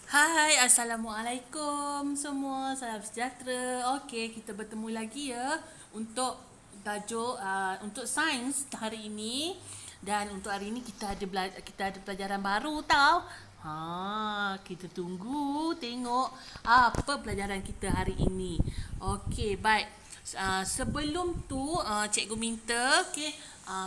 Hai, Assalamualaikum semua. Salam sejahtera. Okey, kita bertemu lagi ya untuk tajuk untuk sains hari ini. Dan untuk hari ini kita ada pelajaran baru tau. Kita tunggu tengok apa pelajaran kita hari ini. Okey, baik. Sebelum tu cikgu minta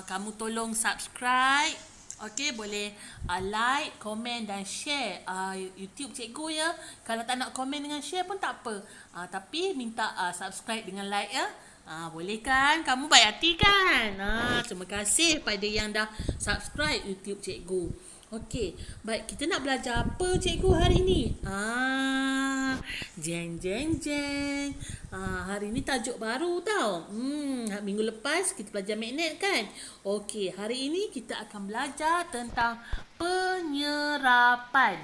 kamu tolong subscribe. Okey, boleh like, komen dan share YouTube cikgu ya. Kalau tak nak komen dengan share pun tak apa. Tapi minta subscribe dengan like ya. Boleh kan? Kamu baik hati kan? Terima kasih pada yang dah subscribe YouTube cikgu. Okey, baik, kita nak belajar apa cikgu hari ni? Jeng jeng jeng. Hari ni tajuk baru tau. Minggu lepas kita belajar magnet kan? Okey, hari ini kita akan belajar tentang penyerapan.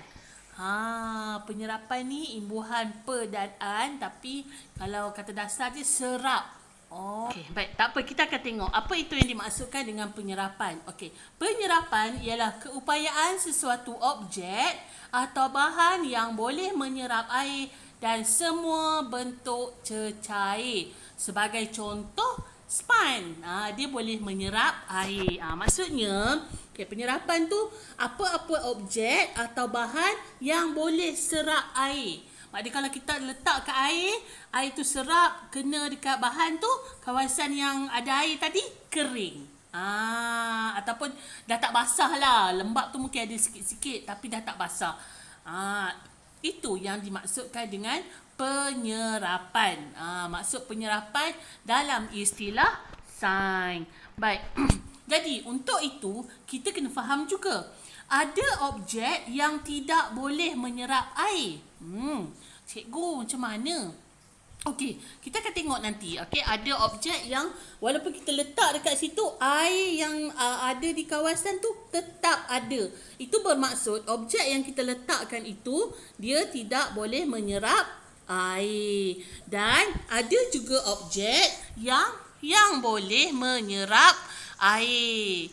Penyerapan ni imbuhan pe dan an, tapi kalau kata dasar dia serap. Okey, baik. Tak apa, kita akan tengok apa itu yang dimaksudkan dengan penyerapan. Okey, penyerapan ialah keupayaan sesuatu objek atau bahan yang boleh menyerap air dan semua bentuk cecair. Sebagai contoh, sponge. Dia boleh menyerap air. Maksudnya, penyerapan tu apa-apa objek atau bahan yang boleh serap air. Maknanya kalau kita letak kat air tu serap, kena dekat bahan tu, kawasan yang ada air tadi kering. Ataupun dah tak basah lah. Lembab tu mungkin ada sikit-sikit tapi dah tak basah. Itu yang dimaksudkan dengan penyerapan. Maksud penyerapan dalam istilah sains. Baik. Jadi untuk itu kita kena faham juga ada objek yang tidak boleh menyerap air. Cikgu macam mana? Okey, kita akan tengok nanti. Okey, ada objek yang walaupun kita letak dekat situ, air yang ada di kawasan tu tetap ada. Itu bermaksud objek yang kita letakkan itu dia tidak boleh menyerap air. Dan ada juga objek yang boleh menyerap air.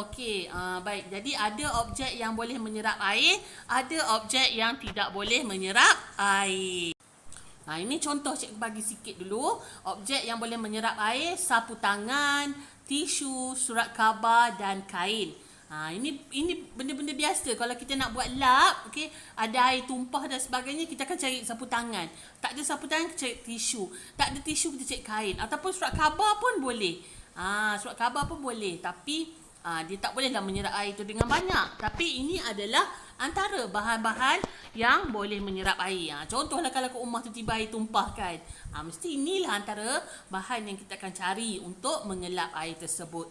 Okey, baik. Jadi ada objek yang boleh menyerap air, ada objek yang tidak boleh menyerap air. Ini contoh cikgu bagi sikit dulu. Objek yang boleh menyerap air, sapu tangan, tisu, surat khabar dan kain. Ini benda-benda biasa. Kalau kita nak buat lap, okey, ada air tumpah dan sebagainya, kita akan cari sapu tangan. Tak ada sapu tangan, kita cari tisu. Tak ada tisu, kita cari kain. Ataupun surat khabar pun boleh. Surat khabar pun boleh, tapi dia tak bolehlah menyerap air itu dengan banyak. Tapi ini adalah antara bahan-bahan yang boleh menyerap air. Contohlah kalau ke rumah tu tiba air tumpah kan, mesti inilah antara bahan yang kita akan cari untuk mengelap air tersebut.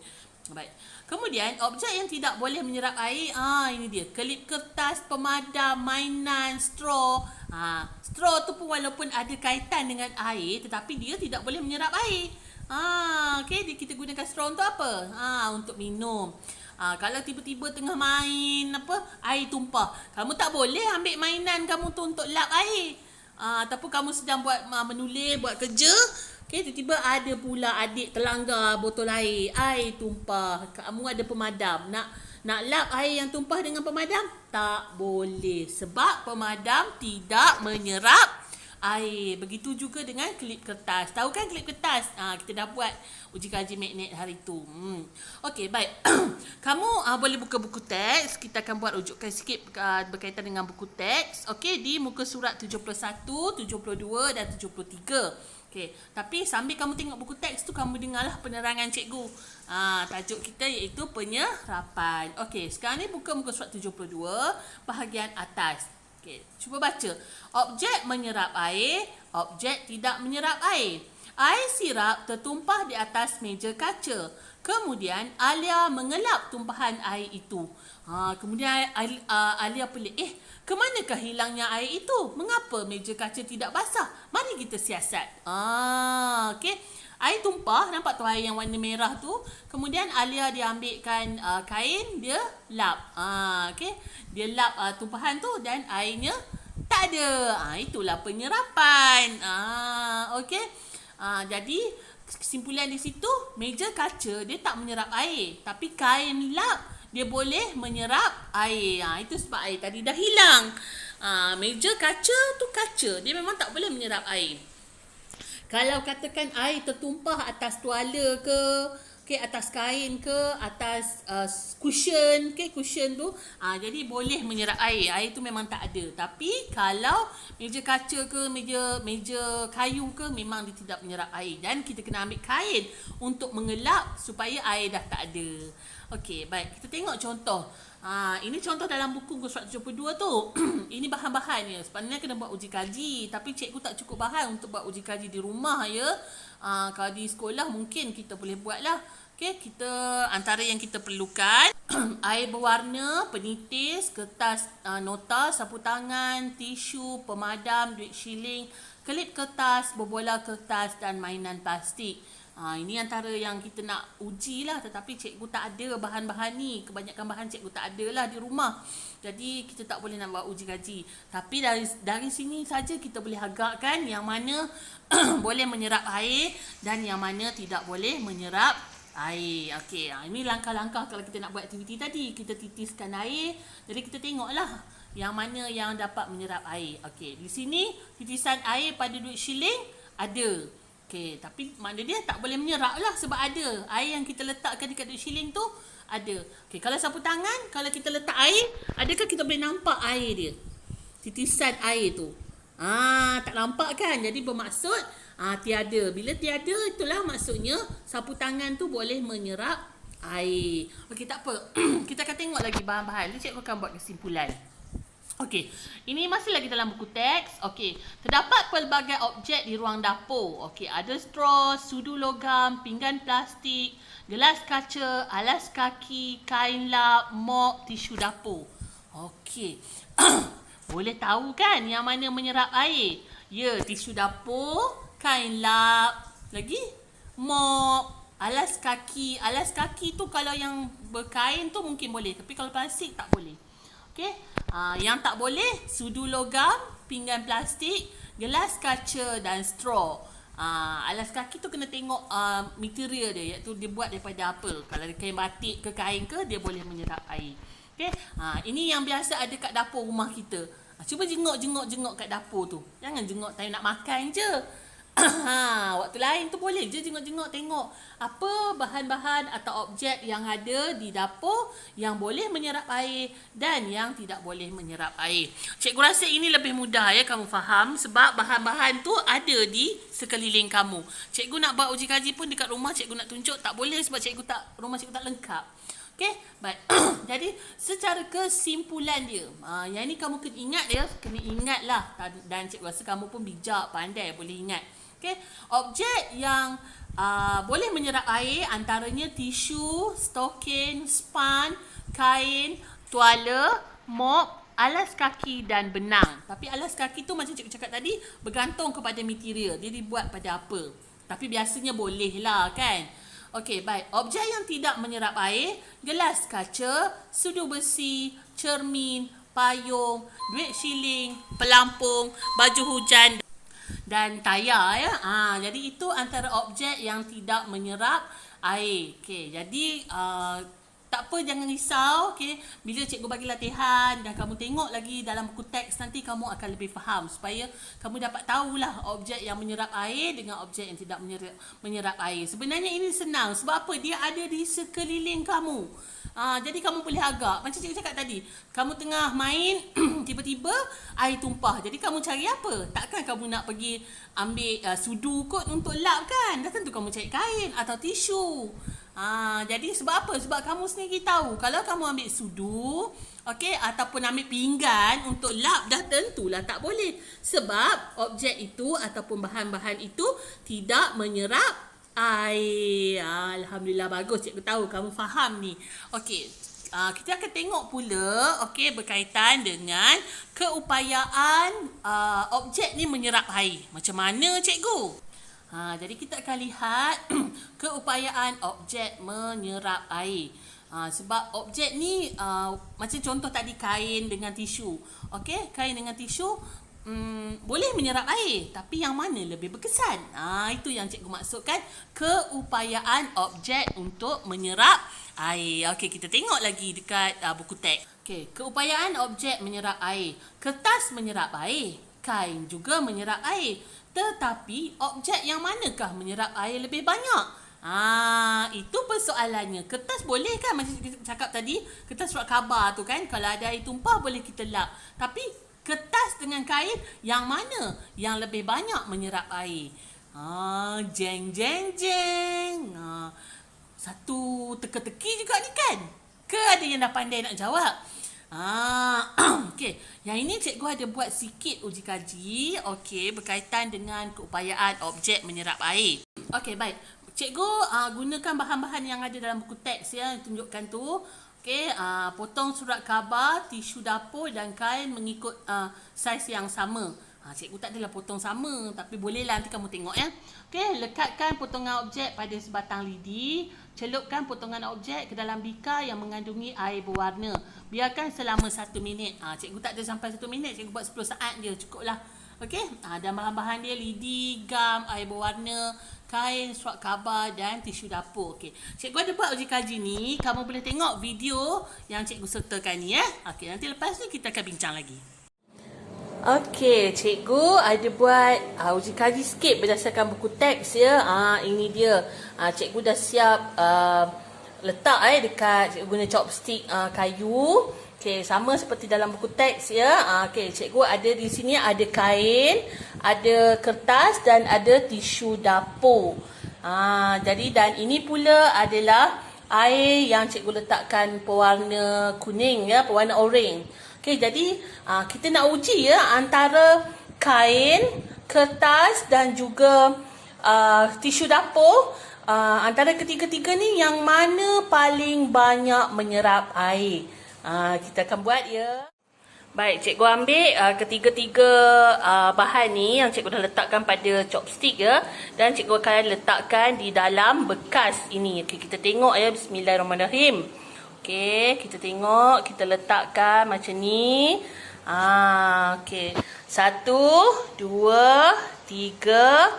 Baik. Kemudian objek yang tidak boleh menyerap air, ini dia, kelip kertas, pemadam, mainan, straw. Straw tu pun walaupun ada kaitan dengan air, tetapi dia tidak boleh menyerap air. Okey, kita gunakan straw untuk apa? Untuk minum. Kalau tiba-tiba tengah main air tumpah, kamu tak boleh ambil mainan kamu tu untuk lap air. Ataupun kamu sedang menulis, buat kerja, tiba-tiba ada pula adik terlanggar botol air tumpah. Kamu ada pemadam, nak lap air yang tumpah dengan pemadam? Tak boleh, sebab pemadam tidak menyerap air. Begitu juga dengan kelip kertas. Tahu kan kelip kertas? Kita dah buat uji kaji magnet hari tu. Okey, baik. Kamu boleh buka buku teks. Kita akan buat rujukan sikit berkaitan dengan buku teks. Okey, di muka surat 71, 72 dan 73. Okey, tapi sambil kamu tengok buku teks tu, kamu dengarlah penerangan cikgu. Tajuk kita iaitu penyerapan. Okey, sekarang ni buka muka surat 72, bahagian atas. Okay, cuba baca. Objek menyerap air, objek tidak menyerap air. Air sirap tertumpah di atas meja kaca. Kemudian Alia mengelap tumpahan air itu. Kemudian Alia pelik. Kemanakah hilangnya air itu? Mengapa meja kaca tidak basah? Mari kita siasat. Okey. Air tumpah, nampak tu air yang warna merah tu. Kemudian Alia dia ambilkan kain, dia lap. Okey. Dia lap tumpahan tu dan airnya tak ada. Itulah penyerapan. Okey. Jadi kesimpulan di situ, meja kaca dia tak menyerap air, tapi kain lap dia boleh menyerap air. Itu sebab air tadi dah hilang. Meja kaca tu kaca, dia memang tak boleh menyerap air. Kalau katakan air tertumpah atas tuala ke, atas kain ke, atas cushion, cushion tu, jadi boleh menyerap air. Air tu memang tak ada. Tapi kalau meja kaca ke, meja kayu ke, memang dia tidak menyerap air. Dan kita kena ambil kain untuk mengelap supaya air dah tak ada. Okey, baik. Kita tengok contoh. Ini contoh dalam buku muka surat 72 tu. Ini bahan-bahannya. Sebenarnya kena buat uji kaji. Tapi cikgu tak cukup bahan untuk buat uji kaji di rumah ya. Kalau di sekolah mungkin kita boleh buat lah. Okay, kita antara yang kita perlukan air berwarna, penitis, kertas nota, sapu tangan, tisu, pemadam, duit shilling, kelip kertas, berbola kertas dan mainan plastik. Ini antara yang kita nak uji lah. Tetapi cikgu tak ada bahan-bahan ni. Kebanyakan bahan cikgu tak ada lah di rumah. Jadi kita tak boleh nak buat uji kaji. Tapi dari sini saja kita boleh agakkan yang mana boleh menyerap air dan yang mana tidak boleh menyerap air. Okey, ini langkah-langkah kalau kita nak buat aktiviti tadi. Kita titiskan air. Jadi kita tengoklah yang mana yang dapat menyerap air. Okey, di sini titisan air pada duit shilling ada. Okey, tapi makna dia tak boleh menyerap lah sebab ada. Air yang kita letakkan dekat duit shilling tu ada. Okey, kalau sapu tangan, kalau kita letak air, adakah kita boleh nampak air dia? Titisan air tu. Tak nampak kan? Jadi bermaksud tiada. Bila tiada, itulah maksudnya sapu tangan tu boleh menyerap air. Okey, tak apa. Kita akan tengok lagi bahan-bahan. Nanti cikgu akan buat kesimpulan. Okey, ini masih lagi dalam buku teks. Okey, terdapat pelbagai objek di ruang dapur. Okey, ada straw, sudu logam, pinggan plastik, gelas kaca, alas kaki, kain lap, mop, tisu dapur. Okey. Boleh tahu kan yang mana menyerap air? Ya, tisu dapur, kain lap, lagi mop, alas kaki. Alas kaki tu kalau yang berkain tu mungkin boleh, tapi kalau plastik tak boleh. Okey, yang tak boleh sudu logam, pinggan plastik, gelas kaca dan straw. Alas kaki tu kena tengok material dia, iaitu dia buat daripada apa. Kalau kain batik ke kain ke, dia boleh menyerap air. Okey, ini yang biasa ada kat dapur rumah kita. Cuba jenguk kat dapur tu. Jangan jenguk time nak makan je. Waktu lain tu boleh je jenguk-jenguk tengok apa bahan-bahan atau objek yang ada di dapur yang boleh menyerap air dan yang tidak boleh menyerap air. Cikgu rasa ini lebih mudah ya kamu faham sebab bahan-bahan tu ada di sekeliling kamu. Cikgu nak buat uji kaji pun dekat rumah cikgu nak tunjuk tak boleh sebab rumah cikgu tak lengkap. Okey, baik. Jadi secara kesimpulan dia, yang ni kamu kena ingatlah dan cikgu rasa kamu pun bijak, pandai boleh ingat. Okey, objek yang boleh menyerap air antaranya tisu, stokin, span, kain, tuala, mop, alas kaki dan benang. Tapi alas kaki tu macam cikgu cakap tadi bergantung kepada material. Dia dibuat pada apa. Tapi biasanya boleh lah kan. Okey, baik. Objek yang tidak menyerap air, gelas kaca, sudu besi, cermin, payung, duit shilling, pelampung, baju hujan dan tayar ya. Jadi itu antara objek yang tidak menyerap air. Okey, jadi tak apa, jangan risau. Okey, bila cikgu bagi latihan dan kamu tengok lagi dalam buku teks nanti kamu akan lebih faham supaya kamu dapat tahulah objek yang menyerap air dengan objek yang tidak menyerap air. Sebenarnya ini senang sebab apa? Dia ada di sekeliling kamu. Jadi kamu boleh agak. Macam cikgu cakap tadi, kamu tengah main tiba-tiba air tumpah. Jadi kamu cari apa? Takkan kamu nak pergi ambil sudu kot untuk lap kan? Dah tentu kamu cari kain atau tisu. Jadi sebab apa? Sebab kamu sendiri tahu kalau kamu ambil sudu, okey, ataupun ambil pinggan untuk lap, dah tentulah tak boleh. Sebab objek itu ataupun bahan-bahan itu tidak menyerap air. Alhamdulillah, bagus cikgu tahu kamu faham ni. Okey, kita akan tengok pula okey berkaitan dengan keupayaan objek ni menyerap air. Macam mana cikgu? Jadi kita akan lihat keupayaan objek menyerap air. Sebab objek ni macam contoh tadi kain dengan tisu. Okey, kain dengan tisu boleh menyerap air, tapi yang mana lebih berkesan? Itu yang cikgu maksudkan, keupayaan objek untuk menyerap air. Okey, kita tengok lagi dekat buku teks. Okey, keupayaan objek menyerap air. Kertas menyerap air, kain juga menyerap air. Tetapi objek yang manakah menyerap air lebih banyak? Itu persoalannya. Kertas boleh kan, macam kita cakap tadi, kertas surat khabar tu kan, kalau ada air tumpah boleh kita lap. Tapi kertas dengan kain, yang mana yang lebih banyak menyerap air? Jeng jeng jeng. Satu teka-teki juga ni kan? Ke ada yang dah pandai nak jawab? Okey, yang ini cikgu ada buat sikit uji kaji, okey, berkaitan dengan keupayaan objek menyerap air. Okey, baik. Cikgu gunakan bahan-bahan yang ada dalam buku teks ya, tunjukkan tu. Okey, potong surat khabar, tisu dapur dan kain mengikut saiz yang sama. Cikgu tak adalah potong sama, tapi bolehlah nanti kamu tengok ya. Okey, lekatkan potongan objek pada sebatang lidi. Celupkan potongan objek ke dalam bikar yang mengandungi air berwarna. Biarkan selama 1 minit. Cikgu tak ada sampai 1 minit, cikgu buat 10 saat je, cukuplah. Okey, dan bahan-bahan dia lidi, gam, air berwarna, kain, surat khabar dan tisu dapur. Okey, cikgu ada buat uji kaji ni. Kamu boleh tengok video yang cikgu sertakan ni ya. Okey, nanti lepas ni kita akan bincang lagi. Okey, cikgu ada buat uji kaji sikit berdasarkan buku teks ya. Ini dia. Cikgu dah siap letak dekat, cikgu guna chopstick kayu. Okey, sama seperti dalam buku teks ya. Okey, cikgu ada di sini ada kain, ada kertas dan ada tisu dapur. Jadi dan ini pula adalah air yang cikgu letakkan pewarna kuning ya, pewarna oren. Okey, jadi kita nak uji ya antara kain, kertas dan juga tisu dapur. Antara ketiga-tiga ni yang mana paling banyak menyerap air? Kita akan buat ya. Baik, cikgu ambil ketiga-tiga bahan ni yang cikgu dah letakkan pada chopstick ya, dan cikgu akan letakkan di dalam bekas ini. Okey, kita tengok ya. Bismillahirrahmanirrahim. Okey, kita tengok, kita letakkan macam ni. Okey. 1 2 3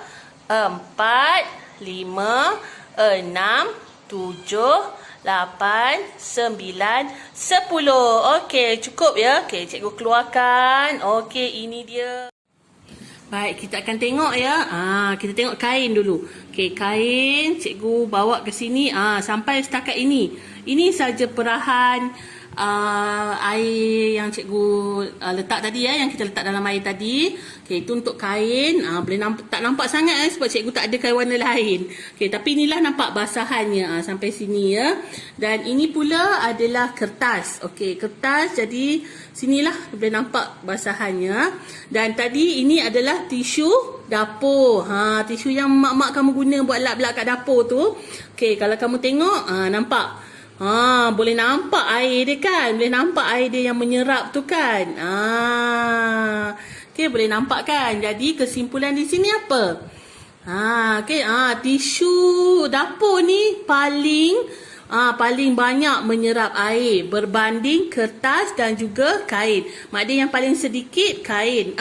4 5 6 7 8, 9, 10. Okey, cukup ya. Okey, cikgu keluarkan. Okey, ini dia. Baik, kita akan tengok ya. Kita tengok kain dulu. Okey, kain cikgu bawa ke sini. Sampai setakat ini. Ini saja perahan air yang cikgu letak tadi ya, yang kita letak dalam air tadi. Okey, itu untuk kain. Boleh tak nampak sangat sebab cikgu tak ada kain warna lain. Okey, tapi inilah nampak basahannya sampai sini ya. Dan ini pula adalah kertas. Okey, kertas, jadi sinilah boleh nampak basahannya. Dan tadi ini adalah tisu dapur. Tisu yang mak-mak kamu guna buat lap-lap kat dapur tu. Okey, kalau kamu tengok nampak. Boleh nampak air dia kan? Boleh nampak air dia yang menyerap tu kan? Okey, boleh nampak kan? Jadi kesimpulan di sini apa? Okey, tisu dapur ni paling banyak menyerap air berbanding kertas dan juga kain. Maknanya yang paling sedikit kain.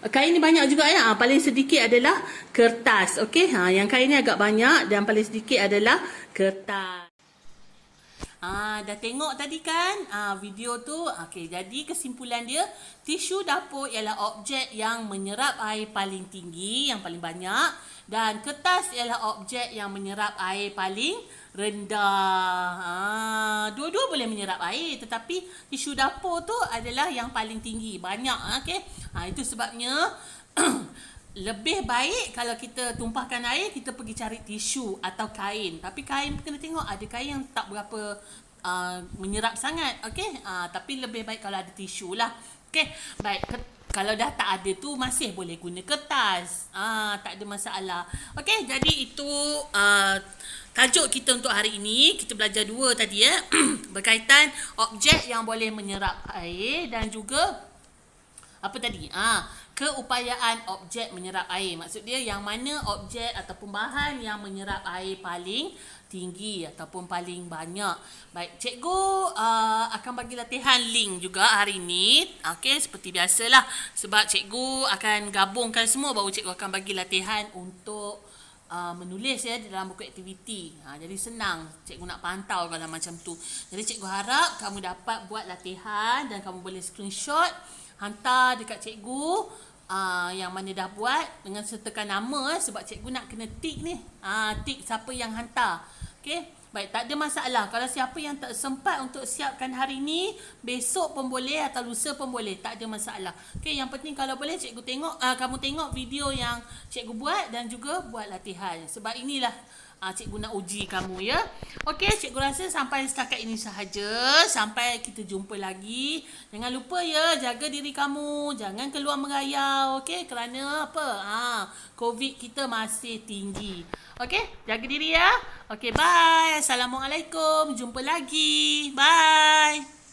Kain ni banyak juga ya. Paling sedikit adalah kertas. Okey, yang kain ni agak banyak dan paling sedikit adalah kertas. Dah tengok tadi kan video tu. Okey, jadi kesimpulan dia, tisu dapur ialah objek yang menyerap air paling tinggi, yang paling banyak, dan kertas ialah objek yang menyerap air paling rendah. Dua-dua boleh menyerap air, tetapi tisu dapur tu adalah yang paling tinggi, banyak. Okey, itu sebabnya lebih baik kalau kita tumpahkan air, kita pergi cari tisu atau kain. Tapi kain kena tengok, ada kain yang tak berapa menyerap sangat. Okey, tapi lebih baik kalau ada tisu lah. Okey, baik. Kalau dah tak ada tu, masih boleh guna kertas. Tak ada masalah. Okey, jadi itu tajuk kita untuk hari ini. Kita belajar dua tadi ya. Berkaitan objek yang boleh menyerap air dan juga apa tadi? Keupayaan objek menyerap air. Maksud dia yang mana objek ataupun bahan yang menyerap air paling tinggi ataupun paling banyak. Baik, cikgu akan bagi latihan link juga hari ni. Okey, seperti biasalah. Sebab cikgu akan gabungkan semua, baru cikgu akan bagi latihan untuk menulis ya dalam buku aktiviti. Jadi senang cikgu nak pantau kalau macam tu. Jadi cikgu harap kamu dapat buat latihan dan kamu boleh screenshot, hantar dekat cikgu yang mana dah buat dengan sertakan nama sebab cikgu nak kena tik ni. Tik siapa yang hantar. Okey. Baik, tak ada masalah. Kalau siapa yang tak sempat untuk siapkan hari ni, besok pun boleh atau lusa pun boleh. Tak ada masalah. Okey, yang penting kalau boleh cikgu tengok, kamu tengok video yang cikgu buat dan juga buat latihan. Sebab inilah cikgu nak uji kamu ya. Okey, cikgu rasa sampai setakat ini sahaja. Sampai kita jumpa lagi. Jangan lupa ya, jaga diri kamu. Jangan keluar merayau. Okey, kerana apa? COVID kita masih tinggi. Okey, jaga diri ya. Okey, bye. Assalamualaikum. Jumpa lagi. Bye.